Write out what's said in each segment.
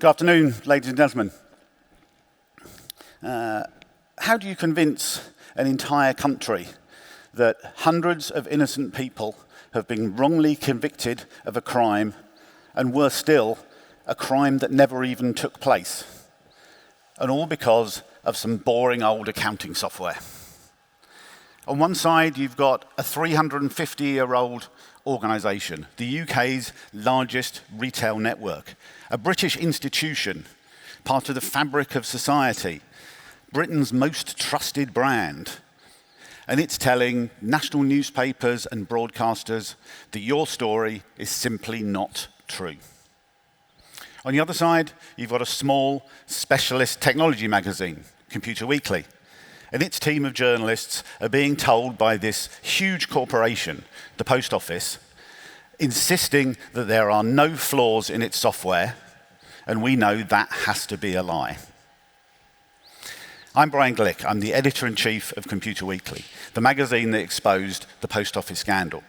Good afternoon, ladies and gentlemen. How do you convince an entire country that hundreds of innocent people have been wrongly convicted of a crime, and worse still, a crime that never even took place, and all because of some boring old accounting software? On one side, you've got a 350-year-old organisation, the UK's largest retail network, a British institution, part of the fabric of society, Britain's most trusted brand. And it's telling national newspapers and broadcasters that your story is simply not true. On the other side, you've got a small specialist technology magazine, Computer Weekly, and its team of journalists are being told by this huge corporation, the Post Office, insisting that there are no flaws in its software, and we know that has to be a lie. I'm Bryan Glick. I'm the editor-in-chief of Computer Weekly, the magazine that exposed the Post Office scandal,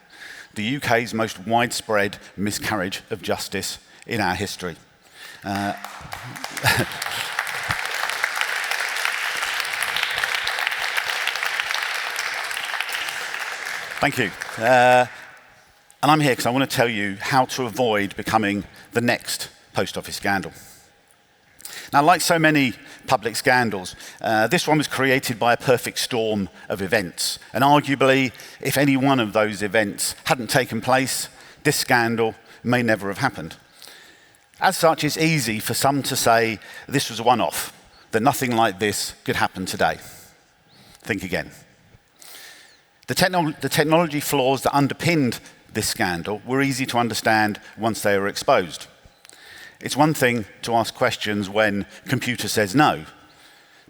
the UK's most widespread miscarriage of justice in our history. Thank you. And I'm here because I want to tell you how to avoid becoming the next Post Office scandal. Now, like so many public scandals, this one was created by a perfect storm of events. And arguably, if any one of those events hadn't taken place, this scandal may never have happened. As such, it's easy for some to say this was a one-off, that nothing like this could happen today. Think again. The technology flaws that underpinned this scandal were easy to understand once they were exposed. It's one thing to ask questions when computer says no,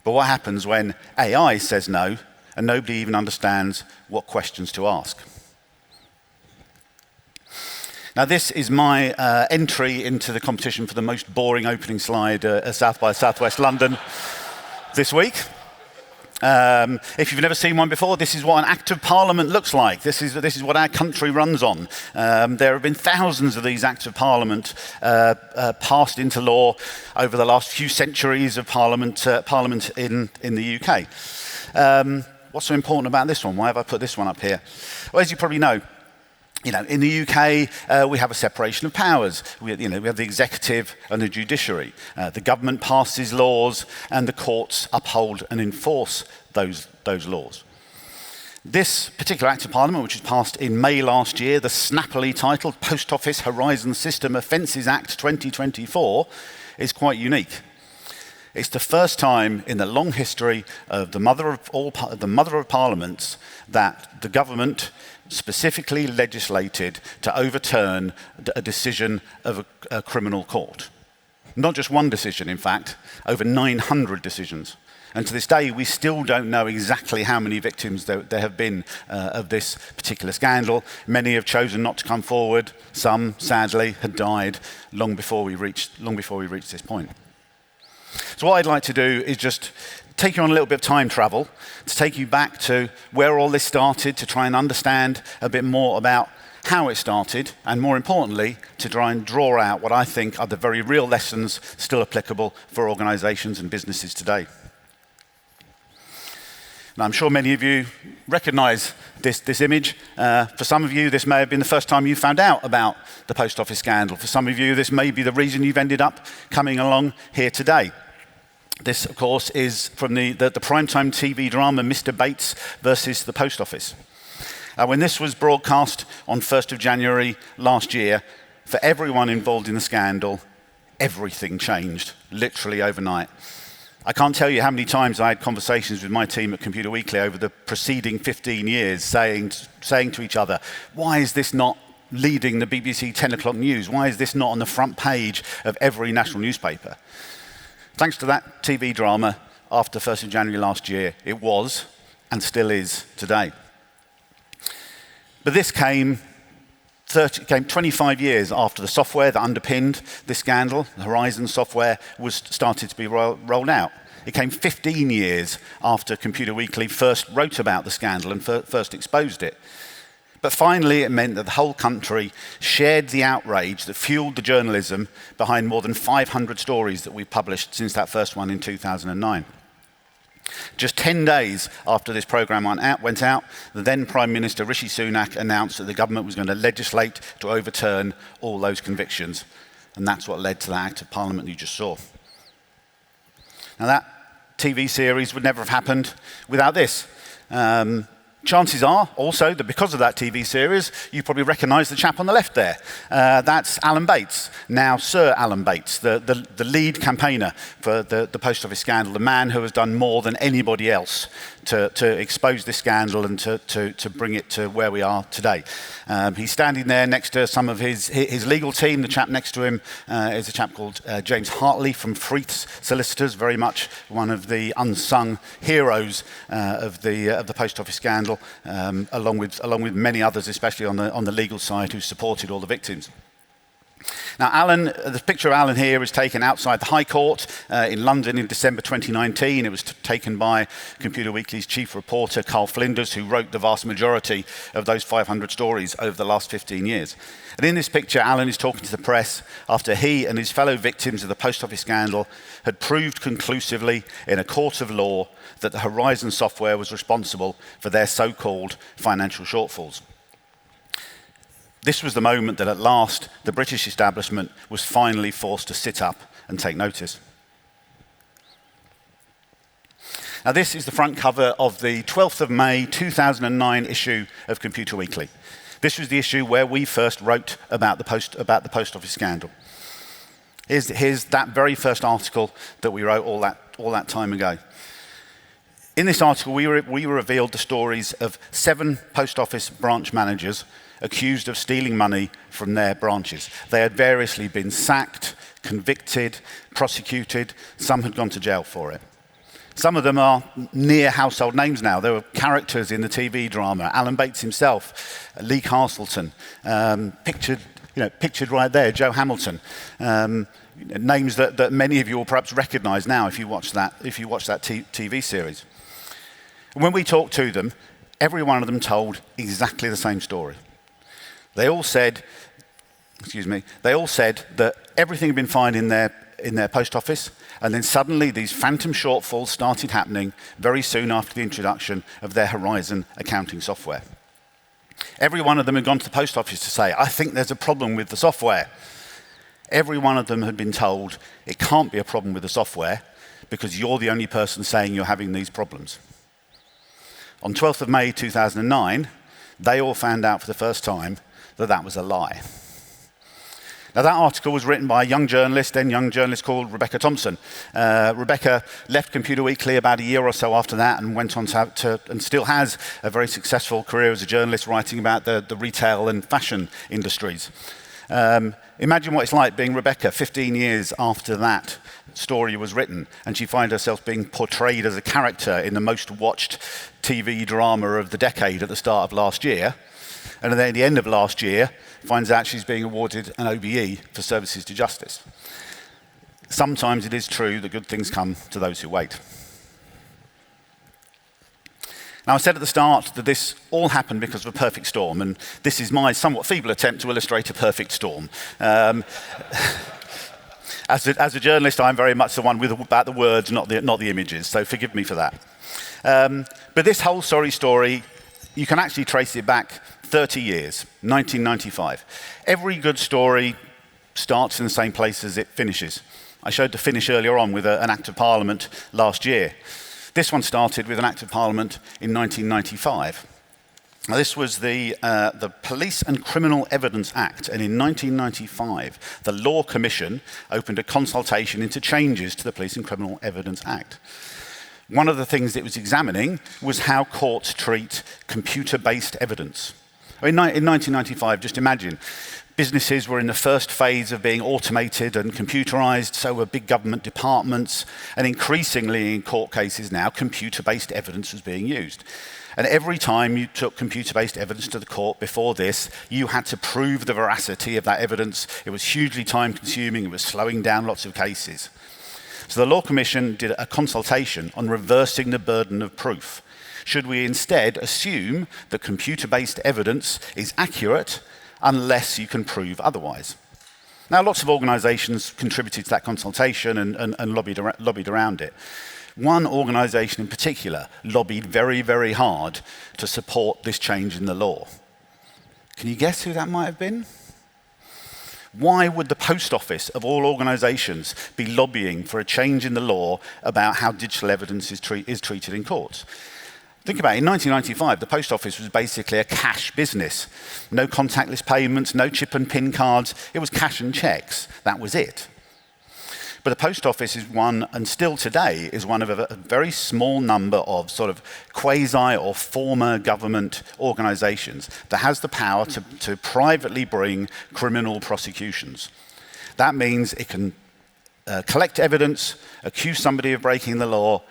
but what happens when AI says no and nobody even understands what questions to ask? Now, this is my entry into the competition for the most boring opening slide at South by Southwest London this week. If you've never seen one before, this is what an Act of Parliament looks like. This is what our country runs on. There have been thousands of these Acts of Parliament passed into law over the last few centuries of Parliament in the UK. What's so important about this one? Why have I put this one up here? Well, as you probably know, in the UK, we have a separation of powers. We have the executive and the judiciary. The government passes laws, and the courts uphold and enforce those laws. This particular Act of Parliament, which was passed in May last year, the snappily titled Post Office Horizon System Offences Act 2024, is quite unique. It's the first time in the long history of the mother of parliaments that the government specifically legislated to overturn a decision of a criminal court. Not just one decision, in fact, over 900 decisions. And to this day, we still don't know exactly how many victims there have been of this particular scandal. Many have chosen not to come forward. Some, sadly, had died long before we reached this point. So what I'd like to do is just take you on a little bit of time travel to take you back to where all this started, to try and understand a bit more about how it started, and more importantly, to try and draw out what I think are the very real lessons still applicable for organisations and businesses today. Now, I'm sure many of you recognise this image. For some of you, this may have been the first time you found out about the Post Office scandal. For some of you, this may be the reason you've ended up coming along here today. This, of course, is from the primetime TV drama Mr. Bates versus the Post Office. When this was broadcast on 1st of January last year, for everyone involved in the scandal, everything changed, literally overnight. I can't tell you how many times I had conversations with my team at Computer Weekly over the preceding 15 years saying to each other, why is this not leading the BBC 10 o'clock news? Why is this not on the front page of every national newspaper? Thanks to that TV drama, after 1st of January last year, it was, and still is today. But this came 25 years after the software that underpinned this scandal, the Horizon software, was started to be rolled out. It came 15 years after Computer Weekly first wrote about the scandal and first exposed it. But finally, it meant that the whole country shared the outrage that fueled the journalism behind more than 500 stories that we published since that first one in 2009. Just 10 days after this programme went out, the then Prime Minister Rishi Sunak announced that the government was going to legislate to overturn all those convictions. And that's what led to that Act of Parliament you just saw. Now that TV series would never have happened without this. Chances are also that because of that TV series, you probably recognise the chap on the left there. That's Alan Bates, now Sir Alan Bates, the lead campaigner for the Post Office scandal, the man who has done more than anybody else to expose this scandal and to bring it to where we are today. He's standing there next to some of his legal team. The chap next to him is a chap called James Hartley from Freeth's Solicitors, very much one of the unsung heroes of the Post Office scandal. Along with many others, especially on the legal side, who supported all the victims. Now, Alan, the picture of Alan here is taken outside the High Court in London in December 2019. It was taken by Computer Weekly's chief reporter, Carl Flinders, who wrote the vast majority of those 500 stories over the last 15 years. And in this picture, Alan is talking to the press after he and his fellow victims of the Post Office scandal had proved conclusively in a court of law that the Horizon software was responsible for their so-called financial shortfalls. This was the moment that at last the British establishment was finally forced to sit up and take notice. Now this is the front cover of the 12th of May 2009 issue of Computer Weekly. This was the issue where we first wrote about the Post Office scandal. Here's that very first article that we wrote all that time ago. In this article, we revealed the stories of 7 Post Office branch managers accused of stealing money from their branches. They had variously been sacked, convicted, prosecuted. Some had gone to jail for it. Some of them are near household names now. They were characters in the TV drama. Alan Bates himself, Lee Castleton, pictured right there, Joe Hamilton. Names that many of you will perhaps recognise now if you watch that TV series. When we talked to them, every one of them told exactly the same story. They all said that everything had been fine in their post office, and then suddenly these phantom shortfalls started happening very soon after the introduction of their Horizon accounting software. Every one of them had gone to the post office to say, I think there's a problem with the software. Every one of them had been told, it can't be a problem with the software because you're the only person saying you're having these problems. On 12th of May 2009, they all found out for the first time that was a lie. Now that article was written by a young journalist called Rebecca Thompson. Rebecca left Computer Weekly about a year or so after that and went on and still has a very successful career as a journalist writing about the retail and fashion industries. Imagine what it's like being Rebecca 15 years after that story was written, and she finds herself being portrayed as a character in the most watched TV drama of the decade at the start of last year. And then at the end of last year, finds out she's being awarded an OBE for services to justice. Sometimes it is true that good things come to those who wait. Now, I said at the start that this all happened because of a perfect storm, and this is my somewhat feeble attempt to illustrate a perfect storm. As a journalist, I'm very much the one about the words, not the images, so forgive me for that. But this whole sorry story, you can actually trace it back 30 years, 1995. Every good story starts in the same place as it finishes. I showed the finish earlier on with an Act of Parliament last year. This one started with an Act of Parliament in 1995. Now, this was the Police and Criminal Evidence Act, and in 1995, the Law Commission opened a consultation into changes to the Police and Criminal Evidence Act. One of the things it was examining was how courts treat computer-based evidence. In 1995, just imagine, businesses were in the first phase of being automated and computerized, so were big government departments, and increasingly in court cases now, computer-based evidence was being used. And every time you took computer-based evidence to the court before this, you had to prove the veracity of that evidence. It was hugely time-consuming, it was slowing down lots of cases. So the Law Commission did a consultation on reversing the burden of proof, Should we instead assume that computer-based evidence is accurate unless you can prove otherwise? Now, lots of organisations contributed to that consultation and lobbied around it. One organisation in particular lobbied very, very hard to support this change in the law. Can you guess who that might have been? Why would the Post Office, of all organisations, be lobbying for a change in the law about how digital evidence is treated in courts? Think about it. In 1995, the Post Office was basically a cash business. No contactless payments, no chip and PIN cards. It was cash and cheques. That was it. But the Post Office is one, and still today, is one of a very small number of sort of quasi or former government organisations that has the power to privately bring criminal prosecutions. That means it can collect evidence, accuse somebody of breaking the law,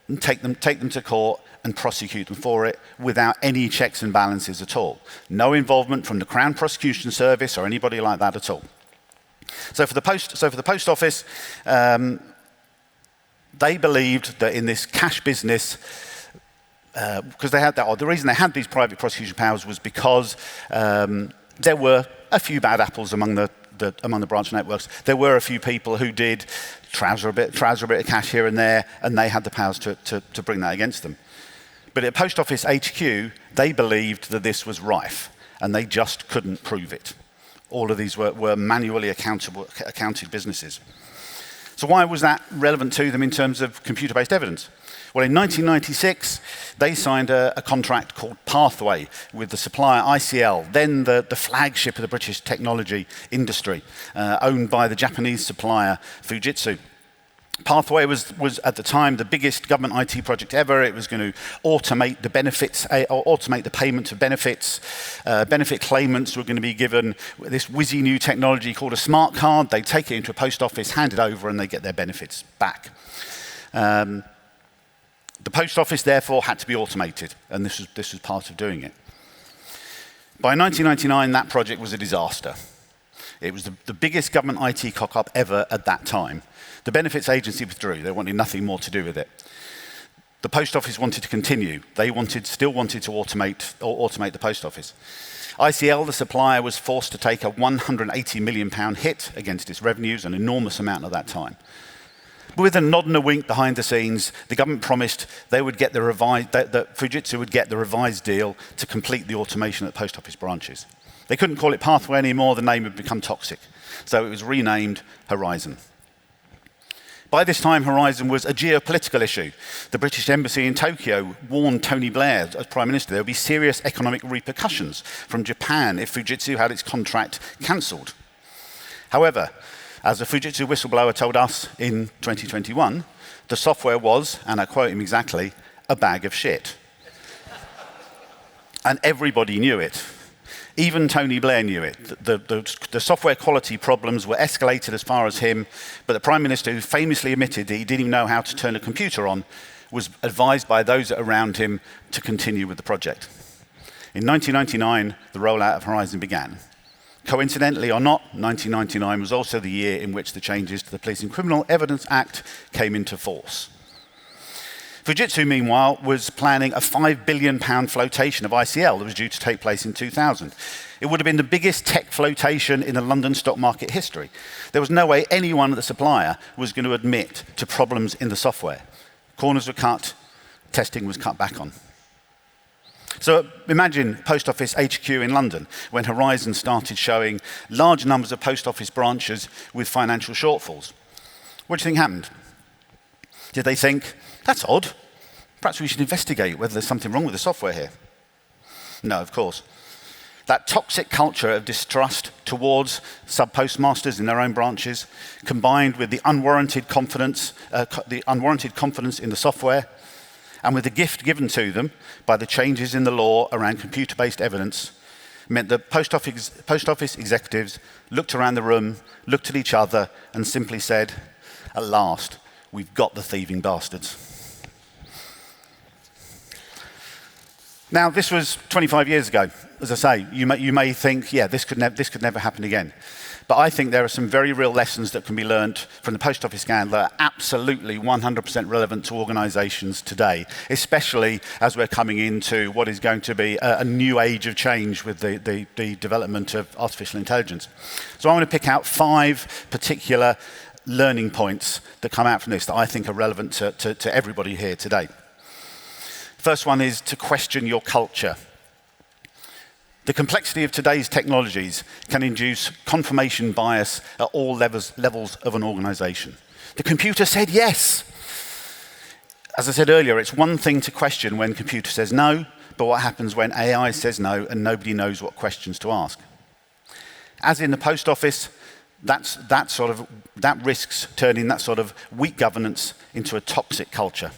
and take them to court and prosecute them for it without any checks and balances at all. No involvement from the Crown Prosecution Service or anybody like that at all. So for the Post Office, they believed that in this cash business, because they had that, or the reason they had these private prosecution powers was because there were a few bad apples among the branch networks. There were a few people who did trouser a bit of cash here and there, and they had the powers to bring that against them. But at Post Office HQ, they believed that this was rife, and they just couldn't prove it. All of these were manually accounted businesses. So why was that relevant to them in terms of computer-based evidence? Well, in 1996, they signed a contract called Pathway with the supplier ICL, then the flagship of the British technology industry, owned by the Japanese supplier Fujitsu. Pathway was at the time the biggest government IT project ever. It was going to automate the benefits, or automate the payment of benefits. Benefit claimants were going to be given this whizzy new technology called a smart card. They take it into a post office, hand it over, and they get their benefits back. The post office, therefore, had to be automated, and this was part of doing it. By 1999, that project was a disaster. It was the biggest government IT cock-up ever at that time. The benefits agency withdrew. They wanted nothing more to do with it. The post office wanted to continue. They still wanted to automate the post office. ICL, the supplier, was forced to take a £180 million hit against its revenues, an enormous amount at that time. But with a nod and a wink behind the scenes, the government promised that Fujitsu would get the revised deal to complete the automation at post office branches. They couldn't call it Pathway anymore. The name had become toxic. So it was renamed Horizon. By this time, Horizon was a geopolitical issue. The British Embassy in Tokyo warned Tony Blair, as Prime Minister, there would be serious economic repercussions from Japan if Fujitsu had its contract cancelled. However, as a Fujitsu whistleblower told us in 2021, the software was, and I quote him exactly, a bag of shit. And everybody knew it. Even Tony Blair knew it. The software quality problems were escalated as far as him, but the Prime Minister, who famously admitted that he didn't even know how to turn a computer on, was advised by those around him to continue with the project. In 1999, the rollout of Horizon began. Coincidentally or not, 1999 was also the year in which the changes to the Police and Criminal Evidence Act came into force. Fujitsu, meanwhile, was planning a £5 billion flotation of ICL that was due to take place in 2000. It would have been the biggest tech flotation in the London stock market history. There was no way anyone at the supplier was going to admit to problems in the software. Corners were cut, testing was cut back on. So imagine Post Office HQ in London when Horizon started showing large numbers of post office branches with financial shortfalls. What do you think happened? Did they think, that's odd, perhaps we should investigate whether there's something wrong with the software here? No, of course. That toxic culture of distrust towards sub-postmasters in their own branches, combined with the unwarranted confidence in the software, and with the gift given to them by the changes in the law around computer-based evidence, meant that post office executives looked around the room, looked at each other, and simply said, at last, we've got the thieving bastards. Now, this was 25 years ago. As I say, you may think, yeah, this could never happen again. But I think there are some very real lessons that can be learned from the post office scandal that are absolutely 100% relevant to organisations today, especially as we're coming into what is going to be a new age of change with the development of artificial intelligence. So I want to pick out 5 particular learning points that come out from this that I think are relevant to everybody here today. First one is to question your culture. The complexity of today's technologies can induce confirmation bias at all levels of an organisation. The computer said yes. As I said earlier, it's one thing to question when the computer says no, but what happens when AI says no and nobody knows what questions to ask? As in the post office, that risks turning that sort of weak governance into a toxic culture.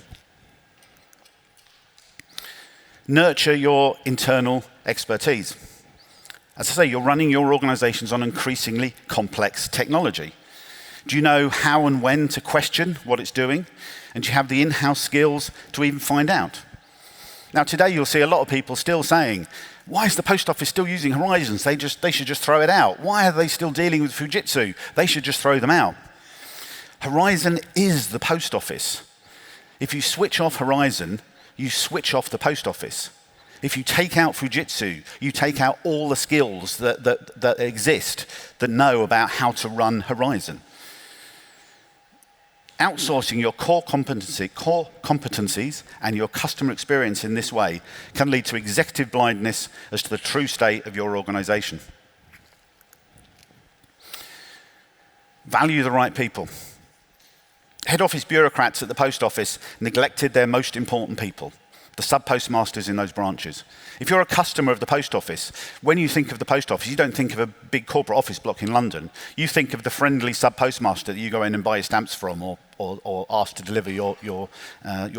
Nurture your internal expertise. As I say, you're running your organizations on increasingly complex technology. Do you know how and when to question what it's doing? And do you have the in-house skills to even find out? Now, today you'll see a lot of people still saying, why is the post office still using Horizons? They should just throw it out. Why are they still dealing with Fujitsu? They should just throw them out. Horizon is the post office. If you switch off Horizon, you switch off the post office. If you take out Fujitsu, you take out all the skills that exist that know about how to run Horizon. Outsourcing your core competencies and your customer experience in this way can lead to executive blindness as to the true state of your organization. Value the right people. Head office bureaucrats at the post office neglected their most important people, the sub-postmasters in those branches. If you're a customer of the post office, when you think of the post office, you don't think of a big corporate office block in London. You think of the friendly sub-postmaster that you go in and buy your stamps from or ask to deliver your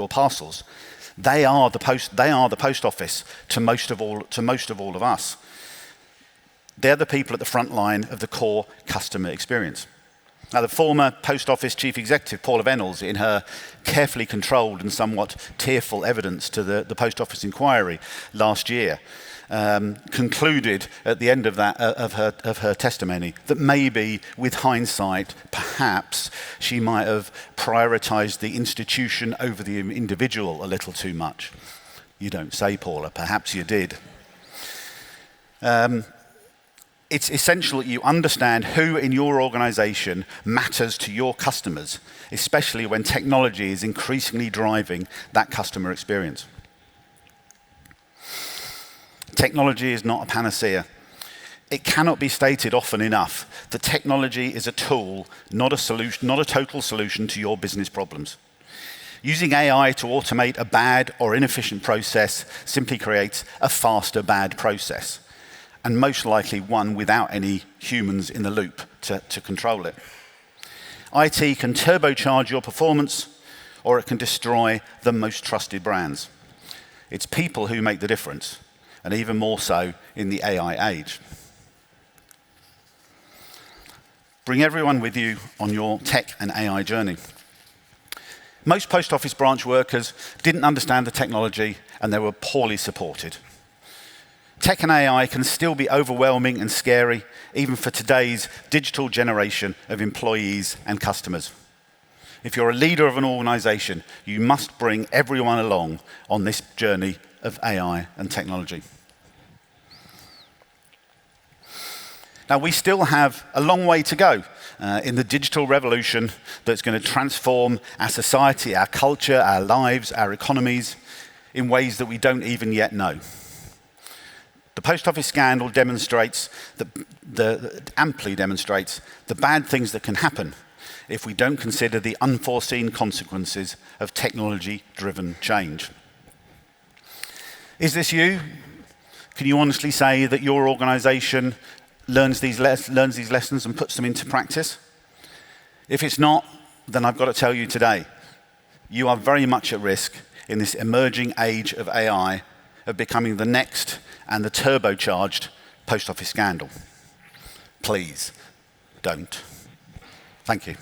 parcels. They are the post office to most of all of us. They're the people at the front line of the core customer experience. Now, the former Post Office Chief Executive, Paula Venables, in her carefully controlled and somewhat tearful evidence to the Post Office inquiry last year, concluded at the end of her testimony that maybe, with hindsight, perhaps she might have prioritised the institution over the individual a little too much. You don't say, Paula. Perhaps you did. It's essential that you understand who in your organization matters to your customers, especially when technology is increasingly driving that customer experience. Technology is not a panacea. It cannot be stated often enough that technology is a tool, not a solution, not a total solution to your business problems. Using AI to automate a bad or inefficient process simply creates a faster bad process, and most likely one without any humans in the loop to control it. IT can turbocharge your performance, or it can destroy the most trusted brands. It's people who make the difference, and even more so in the AI age. Bring everyone with you on your tech and AI journey. Most post office branch workers didn't understand the technology, and they were poorly supported. Tech and AI can still be overwhelming and scary, even for today's digital generation of employees and customers. If you're a leader of an organization, you must bring everyone along on this journey of AI and technology. Now, we still have a long way to go in the digital revolution that's going to transform our society, our culture, our lives, our economies in ways that we don't even yet know. The post office scandal amply demonstrates the bad things that can happen if we don't consider the unforeseen consequences of technology-driven change. Is this you? Can you honestly say that your organization learns these lessons and puts them into practice? If it's not, then I've got to tell you today, you are very much at risk in this emerging age of AI of becoming the next and the turbocharged post office scandal. Please don't. Thank you.